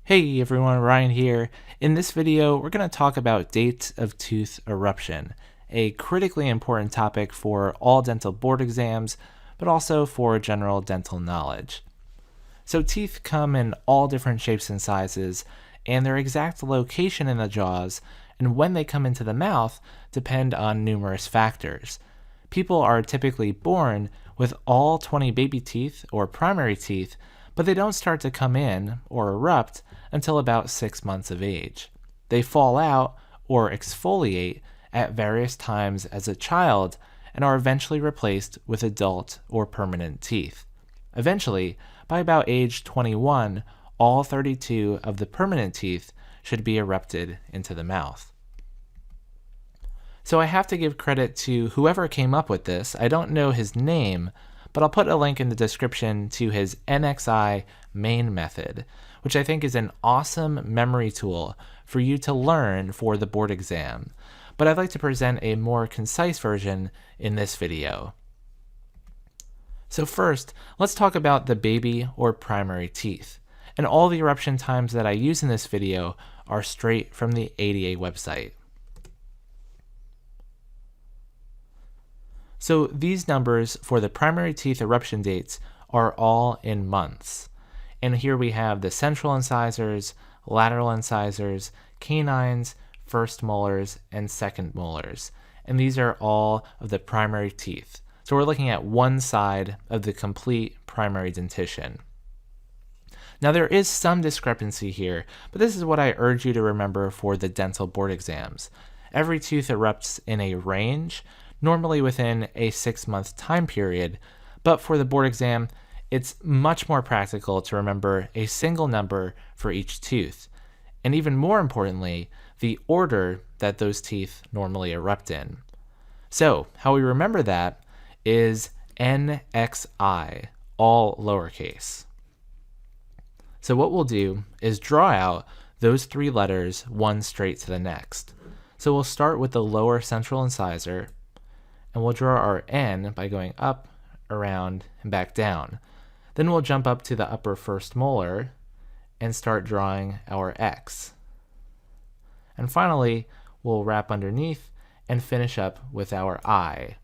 Hey everyone, Ryan here. In this video, we're going to talk about dates of tooth eruption, a critically important topic for all dental board exams, but also for general dental knowledge. So teeth come in all different shapes and sizes, and their exact location in the jaws and when they come into the mouth depend on numerous factors. People are typically born with all 20 baby teeth or primary teeth, but they don't start to come in or erupt until about 6 months of age. They fall out or exfoliate at various times as a child and are eventually replaced with adult or permanent teeth. Eventually, by about age 21, all 32 of the permanent teeth should be erupted into the mouth. So I have to give credit to whoever came up with this. I don't know his name, but I'll put a link in the description to his NXI main method, which I think is an awesome memory tool for you to learn for the board exam. But I'd like to present a more concise version in this video. So first, let's talk about the baby or primary teeth. And all the eruption times that I use in this video are straight from the ADA website. So these numbers for the primary teeth eruption dates are all in months. And here we have the central incisors, lateral incisors, canines, first molars, and second molars. And these are all of the primary teeth. So we're looking at one side of the complete primary dentition. Now there is some discrepancy here, but this is what I urge you to remember for the dental board exams. Every tooth erupts in a range, normally within a 6-month time period, but for the board exam, it's much more practical to remember a single number for each tooth, and even more importantly, the order that those teeth normally erupt in. So, how we remember that is NXI, all lowercase. So what we'll do is draw out those 3 letters one straight to the next. So we'll start with the lower central incisor, and we'll draw our N by going up, around, and back down. Then we'll jump up to the upper first molar and start drawing our X. And finally, we'll wrap underneath and finish up with our I.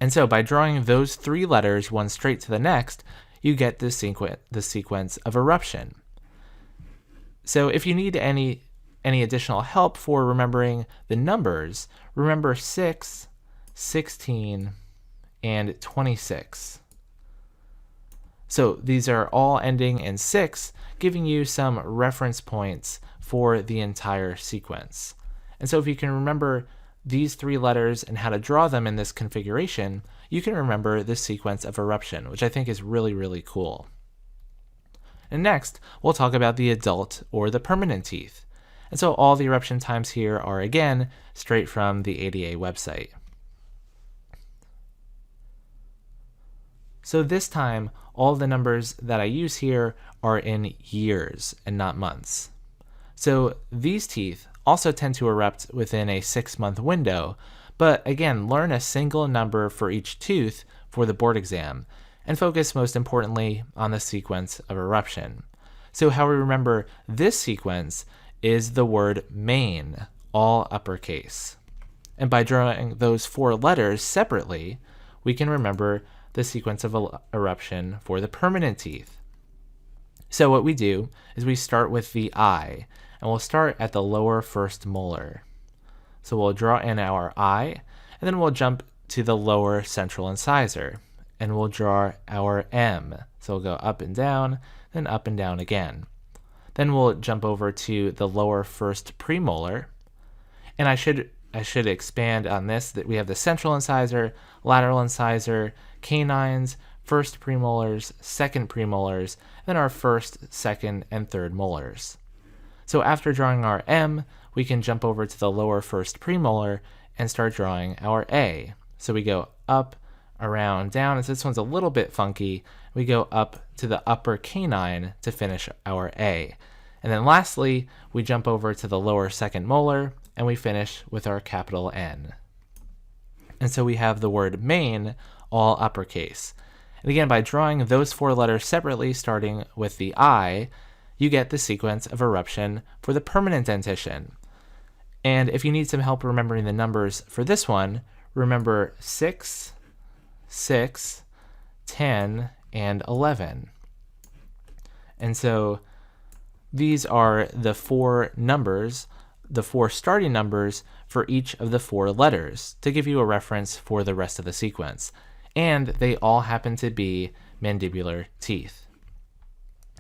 And so by drawing those 3 letters one straight to the next, you get the sequence of eruption. So if you need any additional help for remembering the numbers, remember 6, 16, and 26. So these are all ending in 6, giving you some reference points for the entire sequence. And so if you can remember these 3 letters and how to draw them in this configuration, you can remember the sequence of eruption, which I think is really, really cool. And next, we'll talk about the adult or the permanent teeth. And so all the eruption times here are, again, straight from the ADA website. So this time, all the numbers that I use here are in years and not months. So these teeth also tend to erupt within a 6-month window, but again, learn a single number for each tooth for the board exam, and focus most importantly on the sequence of eruption. So how we remember this sequence is the word main, all uppercase. And by drawing those 4 letters separately, we can remember the sequence of eruption for the permanent teeth. So what we do is we start with the I, and we'll start at the lower first molar. So we'll draw in our I, and then we'll jump to the lower central incisor, and we'll draw our M. So we'll go up and down, then up and down again. Then we'll jump over to the lower first premolar, and I should expand on this, that we have the central incisor, lateral incisor, canines, first premolars, second premolars, then our first, second, and third molars. So after drawing our M, we can jump over to the lower first premolar and start drawing our A. So we go up, around, down, and so this one's a little bit funky. We go up to the upper canine to finish our A. And then lastly, we jump over to the lower second molar and we finish with our capital N. And so we have the word main, all uppercase. And again, by drawing those 4 letters separately, starting with the I, you get the sequence of eruption for the permanent dentition. And if you need some help remembering the numbers for this one, remember 6, 6, 10, and 11. And so these are the four numbers, the four starting numbers for each of the four letters to give you a reference for the rest of the sequence. And they all happen to be mandibular teeth.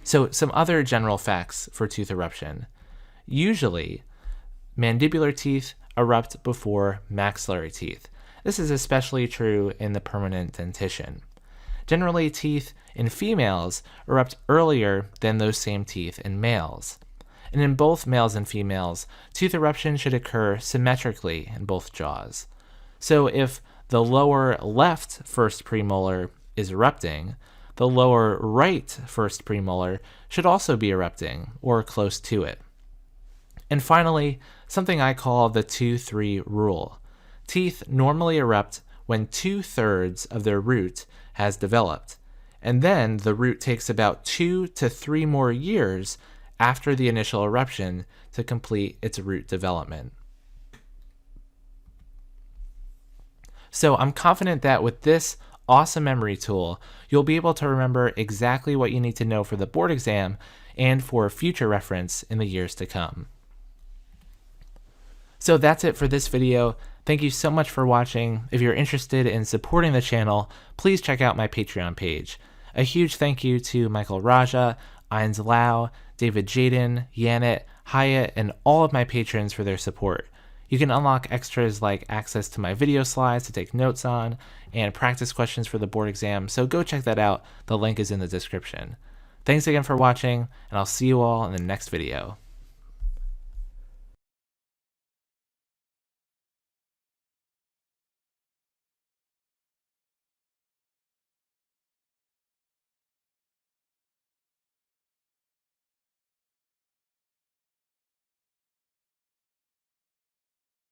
So some other general facts for tooth eruption. Usually, mandibular teeth erupt before maxillary teeth. This is especially true in the permanent dentition. Generally, teeth in females erupt earlier than those same teeth in males. And in both males and females, tooth eruption should occur symmetrically in both jaws. So if the lower left first premolar is erupting, the lower right first premolar should also be erupting, or close to it. And finally, something I call the 2-3 rule. Teeth normally erupt when 2/3 of their root has developed, and then the root takes about 2 to 3 more years after the initial eruption to complete its root development. So I'm confident that with this awesome memory tool, you'll be able to remember exactly what you need to know for the board exam and for future reference in the years to come. So that's it for this video. Thank you so much for watching. If you're interested in supporting the channel, please check out my Patreon page. A huge thank you to Michael Raja, Eins Lau, David Jaden, Yannet, Hyatt, and all of my patrons for their support. You can unlock extras like access to my video slides to take notes on and practice questions for the board exam, so go check that out. The link is in the description. Thanks again for watching, and I'll see you all in the next video.